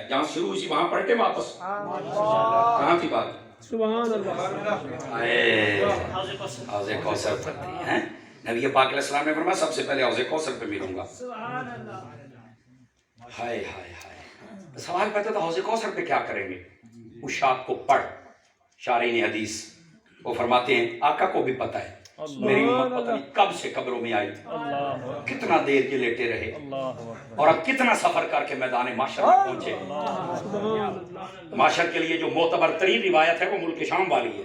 جہاں شروع ہوئی وہاں پڑھ کے واپس کہاں تھی بات؟ سبحان اللہ. حوض کوثر پر تھی ہیں. نبی پاک علیہ السلام نے فرمایا سب سے پہلے حوض کوثر پہ ملوں گا. ہائے ہائے ہائے. سوال پیدا تھا حوض کوثر پہ کیا کریں گے؟ اس شاپ کو پڑھ. شارحین حدیث وہ فرماتے ہیں آقا کو بھی پتہ ہے میری امت پتہ نہیں کب سے قبروں میں آئی تھی، کتنا دیر یہ لیٹے رہے اور اب کتنا سفر کر کے میدان معاشر میں پہنچے. معاشر کے لیے جو معتبر ترین روایت ہے وہ ملک شام والی ہے.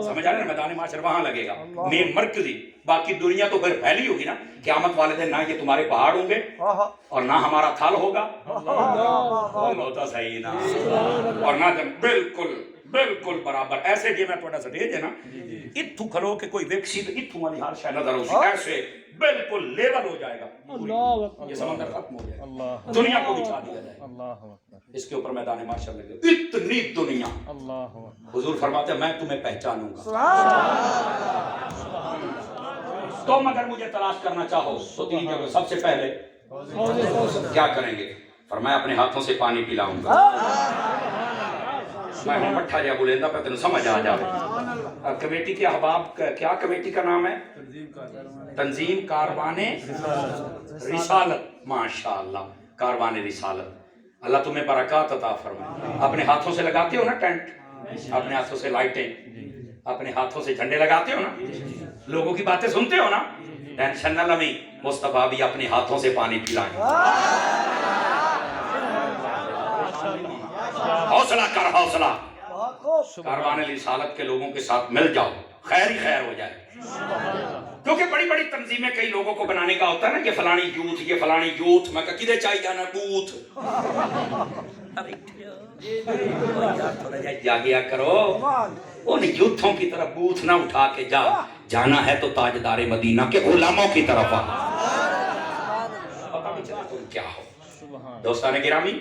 سمجھ آ رہے ہیں؟ میدان معاشر وہاں لگے گا، مین مرکزی. باقی دنیا تو پھر پھیلی ہوگی نا. قیامت والے دن نہ یہ تمہارے پہاڑ ہوں گے اور نہ ہمارا تھل ہوگا. ہوتا صحیح نا. اور نہ بالکل بالکل برابر ایسے جی میں تھوڑا سٹیج ہے نا اتھو کھلو کہ کوئی ویکسی تو اتھو والی ہر شے نظر ہو ایسے بالکل لیول ہو جائے گا. یہ سمندر ختم ہو جائے گا، دنیا کو بچھا دیا جائے گا. اس کے اوپر میدان معاشر لگے اتنی دنیا. حضور فرماتے ہیں میں تمہیں پہچانوں گا. تم اگر مجھے تلاش کرنا چاہو تو تین جگہ. سب سے پہلے کیا کریں گے؟ فرمایا اپنے ہاتھوں سے پانی پلاؤں گا. میں ہوں مٹھا جا بولیندا پہ تینوں سمجھ آ جائے. کمیٹی کے احباب کیا کمیٹی کا نام ہے؟ تنظیم کاروان رسالت. ماشاءاللہ کاروان رسالت. اللہ تمہیں برکات عطا فرمائے. اپنے ہاتھوں سے لگاتے ہو نا ٹینٹ، اپنے ہاتھوں سے لائٹیں، اپنے ہاتھوں سے جھنڈے لگاتے ہو نا، لوگوں کی باتیں سنتے ہو نا. ٹینشن نہ لیں، مصطفیٰ بھی اپنے ہاتھوں سے پانی پلائیں. حوصلہ کر حوصلہ. کاروان رسالت کے لوگوں کے ساتھ مل جاؤ، خیر ہی خیر ہو جائے. کیونکہ بڑی بڑی تنظیمیں کئی لوگوں کو بنانے کا ہوتا ہے نا، یہ فلانی یوتھ، یہ فلانی یوتھ. میں کہا کدھر چاہیے جانا بوتھ. جاگیا کرو ان یوتھوں کی طرف بوتھ نہ اٹھا کے جا. جانا ہے تو تاجدار مدینہ کے علماء کی طرف آ. پتہ نہیں چلا تم کیا ہو. دوستان گرامی،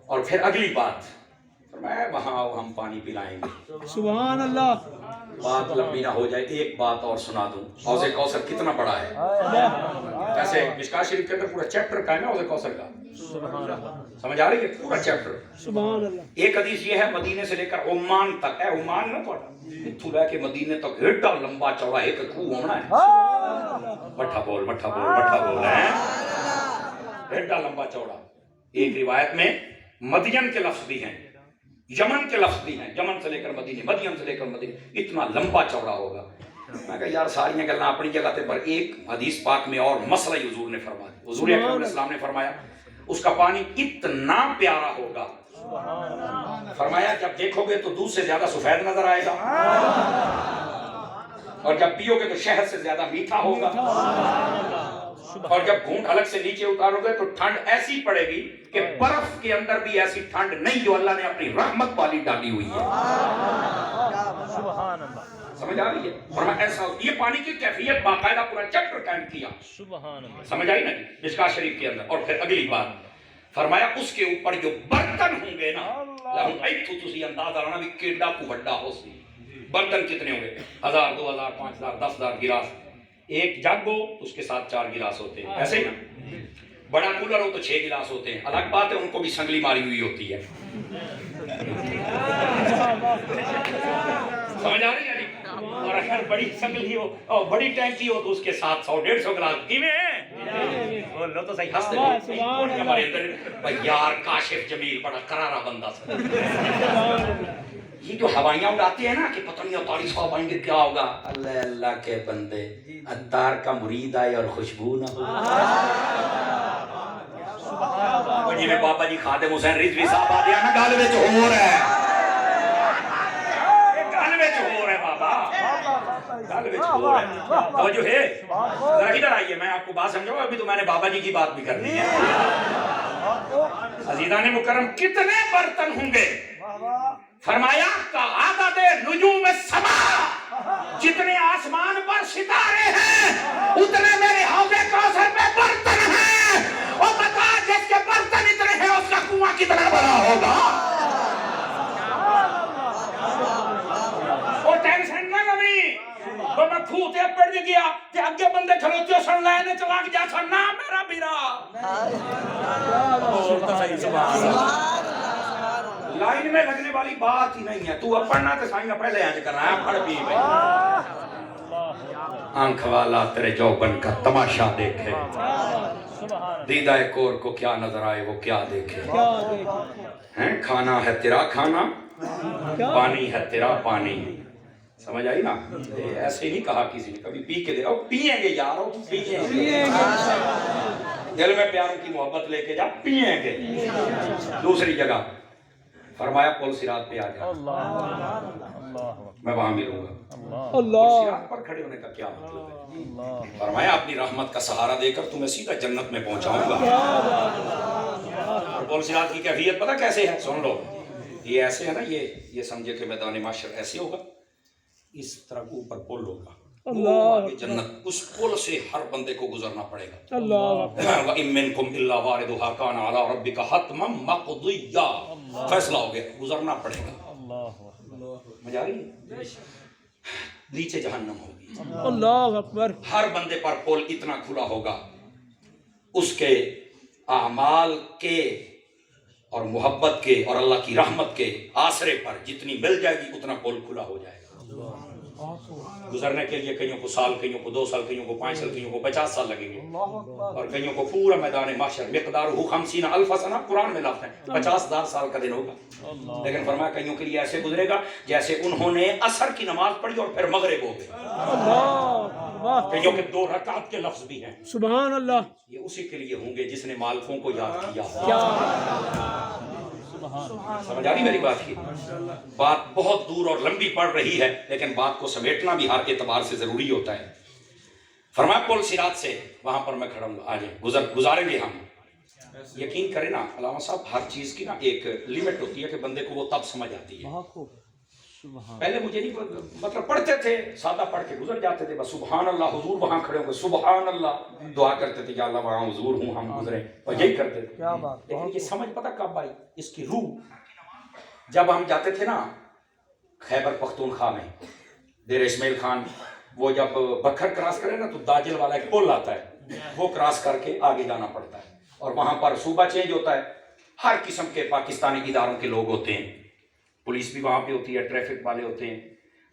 اور پھر اگلی بات میں وہاں آؤ ہم پانی پلائیں گے. سبحان اللہ. بات لمبی نہ ہو جائے ایک بات اور سنا دوں. حوض کوثر کتنا بڑا ہے. ایسے مشکات شریف کے اندر پورا چیپٹر کا ہے نا حوض کوثر کا. سمجھ آ رہی ہے؟ پورا چیپٹر. سبحان اللہ. ایک حدیث یہ ہے مدینے سے لے کر عمان تک ہے. عمان نہ تھوڑا اتھو لے کے مدینے تک ایڈا لمبا چوڑا ایک کھو ہونا ہے. مٹھا بول مٹھا بول مٹھا بول ہے. ایڈا لمبا چوڑا. ایک روایت میں مدین کے لفظ بھی ہیں، یمن کے لفظ بھی ہیں. یمن سے لے کر مدینے، مدین سے لے کر مدینے، اتنا لمبا چوڑا ہوگا. میں کہا یار ساری گلاں اپنی جگہ تے، پر ایک حدیث پاک میں اور مسئلہ حضور نے فرمایا. حضور اکرم علیہ السلام نے فرمایا اس کا پانی اتنا پیارا ہوگا. فرمایا جب دیکھو گے تو دودھ سے زیادہ سفید نظر آئے گا، اور جب پیو گے تو شہد سے زیادہ میٹھا ہوگا، اور جب گھونٹ حلق سے نیچے اتارو گے تو ٹھنڈ ایسی پڑے گی کہ برف کے اندر بھی ایسی ٹھنڈ نہیں جو اللہ نے اپنی رحمت والی ڈالی ہوئی ہے. سمجھ آ رہی ہے؟ فرمایا ایسا یہ پانی کی کیفیت باقاعدہ پورا چیپٹر قائم کیا. سمجھ آئی نا مشکات شریف کے اندر. اور پھر اگلی بات فرمایا اس کے اوپر جو برتن ہوں گے نا، لہم ایتھو تسی اندازہ لانا بھی کیڈا کو بڑا ہو سی. برتن کتنے ہوں گے؟ 1000 2000 5000 10000 گلاس. ایک جگ ہو اس کے ساتھ 4 گلاس ہوتے ہیں، ایسے ہی نا. بڑا کولر ہو تو 6 گلاس ہوتے ہیں. الگ بات ہے ان کو بھی سنگلی ماری ہوئی ہوتی ہے. سمجھ آ رہی ہے؟ اور اگر بڑی سنگلی ہو اور بڑی ٹینکی ہو تو اس کے ساتھ 100 150 گلاس کیویں ہیں. بولو تو صحیح. ہنستے کون ہمارے اندر یار کاشف جمیل بڑا کرارا بندہ سا. یہ جو ہوائیاں اڑاتے ہیں نا کہ پتہ نہیں اتاری صاحب آئیں گے کیا ہوگا. اللہ اللہ کے بندے، عطار کا مرید آئے اور خوشبو نہ ہو. جی میں بابا جی خادم حسین رضوی صاحب آ گیا نا، گل وچ ہو رہا ہے، گل وچ ہو رہا ہے بابا، گل وچ ہو رہا ہے. توجہ ہے ذرا ادھر آئیے، میں آپ کو بات سمجھاؤں. ابھی تو میں نے بابا جی کی بات بھی کرنی ہے. عزیزان مکرم کتنے برتن ہوں گے؟ فرمایا کا عدد نجوم السماء، جتنے آسمان پر ستارے ہیں اتنے میرے حوض کوثر میں برتن ہیں. اور بتا جس کے برتن اتنے ہیں اس کا کنواں کتنا بڑا ہوگا. اور ٹینشن نہ لوی، وہ میں کھو تے پڑ گیا تے اگے بندے کھلوتے ہو سن لائنے چلا کے جا سن نا میرا بیرا لائن میں لگنے والی بات ہی نہیں ہے. تو اب پڑھنا تو سائیں گا پہلے آج کرنا ہے پڑھ بھی بھائی. آنکھ والا تیرے جوبن کا تماشا دیکھے, دیدہ کور کو کیا نظر آئے وہ کیا دیکھے. کھانا ہے تیرا کھانا, پانی ہے تیرا پانی. سمجھ آئی نا؟ ایسے نہیں کہا کسی نے کبھی پی کے دے پیئیں گے یار, پیئیں گے دل میں پیاروں کی محبت لے کے جا, پیئیں گے. دوسری جگہ فرمایا پل صراط پہ آ جا, میں وہاں ملوں گا. پل صراط پر کھڑے ہونے کا کیا مطلب ہے؟ فرمایا اپنی رحمت کا سہارا دے کر تمہیں سیدھا جنت میں پہنچاؤں گا. اور پل صراط کی کیفیت پتہ کیسے ہے؟ سن لو. یہ ایسے ہے نا, یہ سمجھے کہ میدان محشر ایسے ہوگا, اس طرح کے اوپر پل ہوگا, اللہ جنت, اس پل سے ہر بندے کو گزرنا پڑے گا. وَإِن مِّنكُمْ إِلَّا وَارِدُهَا كَانَ عَلَىٰ رَبِّكَ حَتْمًا مَّقْضِيًّا. فیصلہ ہو گیا, گزرنا پڑے گا. مجھے آ رہی ہے؟ نیچے جہنم ہوگی, اللہ اکبر. ہر بندے پر پل اتنا کھلا ہوگا, اس کے اعمال کے اور محبت کے اور اللہ کی رحمت کے آسرے پر جتنی مل جائے گی اتنا پل کھلا ہو جائے گا. گزرنے کے لیے کئیوں کو سال, کئیوں کو 2 سال, کئیوں کو 5 سال, کئیوں کو 50 سال لگیں گے, اور کئیوں کو پورا میدان محشر مقدارہ 50,000 سنہ قرآن میں لفظ ہے 50,000 سال کا دن ہوگا. لیکن فرمایا کئیوں کے لیے ایسے گزرے گا جیسے انہوں نے عصر کی نماز پڑھی اور پھر مغرب ہو گئے. کئیوں کے 2 رکعت کے لفظ بھی ہیں. سبحان اللہ. یہ اسی کے لیے ہوں گے جس نے مالکوں کو یاد کیا. سمجھ آ رہی میری بات کی؟ بات بہت دور اور لمبی پڑ رہی ہے, لیکن بات کو سمیٹنا بھی ہر اعتبار سے ضروری ہوتا ہے. فرمایا پل صراط سے وہاں پر میں کھڑا ہوں گا, آجیں گزاریں گے ہم. یقین کریں نا علامہ صاحب, ہر چیز کی نا ایک لیمٹ ہوتی ہے کہ بندے کو وہ تب سمجھ آتی ہے. پہلے مجھے نہیں, مطلب پڑھتے تھے سادہ پڑھ کے گزر جاتے تھے, بس سبحان اللہ حضور وہاں کھڑے ہوں گے, سبحان اللہ دعا کرتے تھے یا اللہ وہاں حضور ہوں ہم گزرے, اور یہی کرتے تھے. لیکن یہ سمجھ پتہ کب آئی اس کی روح؟ جب ہم جاتے تھے نا خیبر پختونخوا میں, دیر اسماعیل خان, وہ جب بکھر کراس کرے نا تو داجل والا ایک پل آتا ہے, وہ کراس کر کے آگے جانا پڑتا ہے, اور وہاں پر صوبہ چینج ہوتا ہے. ہر قسم کے پاکستانی اداروں کے لوگ ہوتے ہیں, پولیس بھی وہاں پہ ہوتی ہے, ٹریفک والے ہوتے ہیں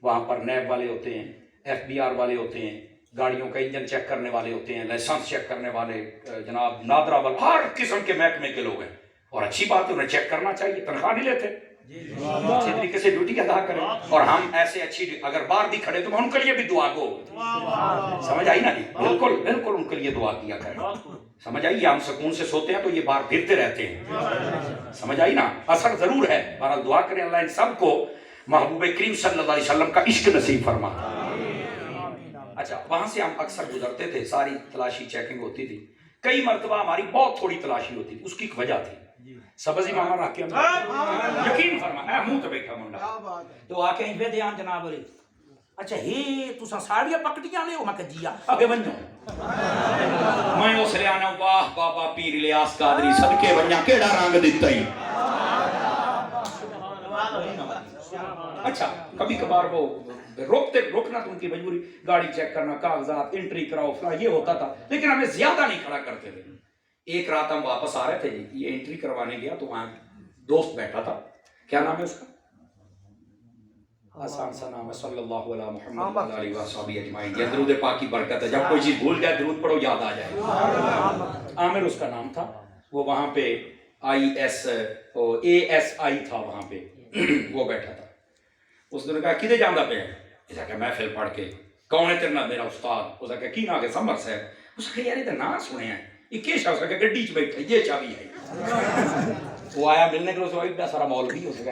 وہاں پر, نیب والے ہوتے ہیں, FBR والے ہوتے ہیں, گاڑیوں کا انجن چیک کرنے والے ہوتے ہیں, لائسنس چیک کرنے والے, جناب نادرا والے, ہر قسم کے محکمے کے لوگ ہیں. اور اچھی بات ہے, انہیں چیک کرنا چاہیے, تنخواہ نہیں لیتے, اچھے طریقے سے ڈیوٹی ادا کریں. اور ہم ایسے اچھی, اگر باہر بھی کھڑے تو ان کے لیے بھی دعا گو. سمجھ آئی نا جی؟ بالکل بالکل ان کے لیے دعا کیا کریں. سمجھ آئی؟ ہم سکون سے سوتے ہیں تو یہ باہر پھرتے رہتے ہیں. سمجھ آئی نا؟ اثر ضرور ہے. بہرحال دعا کریں اللہ ان سب کو محبوب کریم صلی اللہ علیہ وسلم کا عشق نصیب فرما. اچھا, وہاں سے ہم اکثر گزرتے تھے, ساری تلاشی چیکنگ ہوتی تھی. کئی مرتبہ ہماری بہت تھوڑی تلاشی ہوتی تھی, اس کی ایک وجہ تھی. سبزی ماما رکھ کے یقین فرما منہ تو بیٹھا منڈا تو آ کے انفے دیان جناب علی, اچھا ہی تساں ساڑیاں پکڑیاں نے, میں کہ جی اگے ونجو. میں اس لے آنا, واہ بابا پیر الیاس قادری صدقے ونجا کیڑا رنگ دتا ہی. اچھا کبھی کبھار وہ روکنا تو ان کی مجبوری, گاڑی چیک کرنا, کاغذات, انٹری کراؤ, فلاں, یہ ہوتا تھا. لیکن ہمیں زیادہ نہیں کھڑا کرتے تھے. ایک رات ہم واپس آ رہے تھے جی, یہ انٹری کروانے گیا تو وہاں دوست بیٹھا تھا, کیا نام ہے اس کا؟ آسان سا نام ہے, صلی اللہ علیہ محمد علیہ وصحبہ اجمعین. یہ درود پاک کی برکت ہے, جب کوئی چیز بھول جائے درود پڑھو یاد آ جائے. عامر اس کا نام تھا, وہ وہاں پہ ASI تھا وہاں پہ, وہ بیٹھا تھا. اس نے کہا کدے جاندہ پہ ہے؟ اس نے کہا محفل پڑھ کے. کون ہے تیرنا؟ میرا استاد. اس نے کہا کی نا کے سمر صاحب. اس نے کہا یار یہ تو نام سنے ہیں, یہ کیا شاہ؟ اس نے کہا گڈی چ بیٹھا, یہ چابی ہے. وہ آیا ملنے کے لیے, اتنا سارا مولوی. اس نے کہا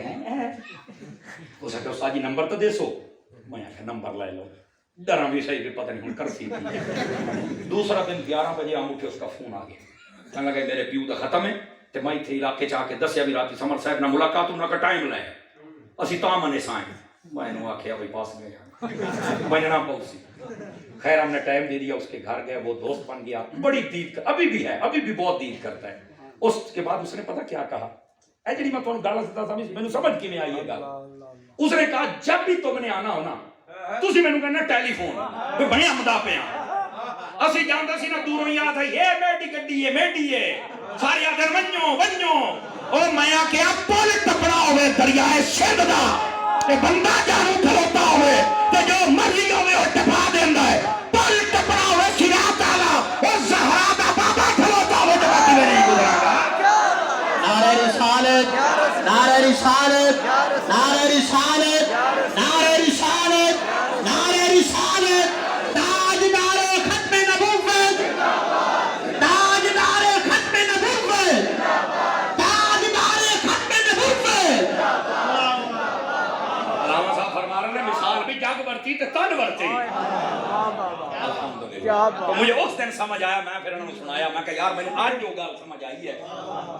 اس نے کہا استاد جی نمبر تو دے سو. میں نے کہا نمبر لے لو, ڈرا بھی صحیح پہ پتہ نہیں ہوں کرسی تھی. دوسرا دن 11 بجے ہم اٹھے, اس کا فون آ گیا, کہنے لگا میرے پیو دا ختم ہے تے میں تھے علاقے چاہ کے دسیا بھی راتی سمر صاحب نہ ملاقات انہاں کا ٹائم لائے اسی تاں منے سائیں. میں نے آخیا بھائی پاس میں جانا, میں نہ پہنچی. خیر ہم نے ٹائم دے دیا, اس کے گھر گئے, وہ دوست بن گیا, بڑی دید ابھی بھی ہے, ابھی بھی بہت دید کرتا ہے. اس کے بعد اس نے پتہ کیا کہا, اے جڑی میں تمہیں گل دتا سمجھ مینوں سمجھ کی نہیں آئی یہ گل. اس نے کہا جب بھی تم نے آنا ہونا تسی مینوں کہنا ٹیلی فون بھئی بڑے امدا پہ اسی جانتے سی نا دوروں یاد ہے یہ میڈی گڈی ہے میڈی ہے سارے آدھر ونجو ونجو او میں آکے اب پول ٹپڑا ہوئے دریائے سندھ دا تے بندہ جانو کھلوتا ہوئے تے جو مرضی ہوئے وہ ٹپا دیندہ ہے پول ٹپڑا ہوئے صراط آلہ وہ زہرا دا بابا کھلوتا ہوئے جو باقی میں نہیں گزرا گا نعرہ رسالت نعرہ رسالت نعرہ رسالت نعرہ رسالت نعرہ رسالت تاجدار ختم نبوت تاجدار ختم نبوت تاجدار ختم نبوت علامہ صاحب فرما رہے ہیں مثال بھی جگ برتی تے تن برتی الحمدللہ تو مجھے اس دن سمجھ آیا میں پھر انہوں نے سنایا میں کہ یار میں نے آج جو گال سمجھ آئی ہے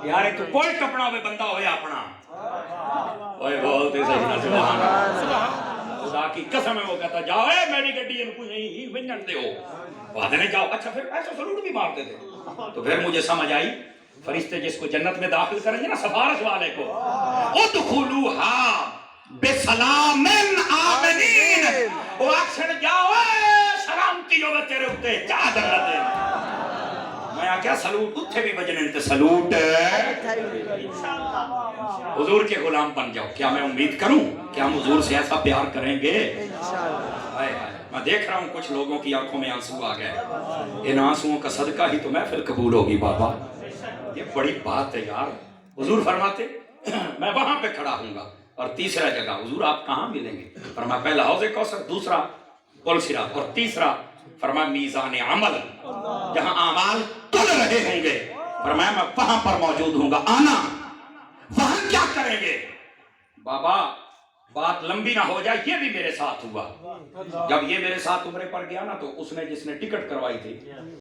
یار ایک تو کوئی کپڑا ہوئے بندہ ہوئے اپنا اوہ بولتے صحیح نہ سبحان اللہ خدا کی قسم ہے وہ کہتا جاؤ اے میری گڈی ان کو یہی ونجن دے ہو وعدے نے جاؤ اچھا پھر ایسا سلوٹ بھی مارتے تھے تو پھر مجھے سمجھ آئی فرشتے جس کو جنت میں داخل کریں گے نا سفارش والے کو ادخلوها بسلام آمنین وہ اکشن جاؤ سلامتی ہو تیرے اتے چادر لدے میں آکیا سلوٹ اتھے بھی بجنے انتے سلوٹ حضور کے غلام بن جاؤ کیا میں امید کروں کہ ہم حضور سے ایسا پیار کریں گے میں دیکھ رہا ہوں کچھ لوگوں کی آنکھوں میں آنسو آ گئے ان آنسوؤں کا صدقہ ہی تو محفل قبول ہوگی بابا یہ بڑی بات ہے یار حضور فرماتے میں وہاں پہ کھڑا ہوں گا اور تیسرا جگہ حضور آپ کہاں ملیں گے فرمایا پہلا حوض کوثر دوسرا پل صراط اور تیسرا فرمایا میزان عمل جہاں اعمال تل رہے ہوں گے فرمایا میں وہاں پر موجود ہوں گا آنا وہاں کیا کریں گے بابا بات لمبی نہ ہو جائے یہ بھی میرے ساتھ ہوا جب یہ میرے ساتھ عمرے پر گیا نا تو اس نے جس نے ٹکٹ کروائی تھی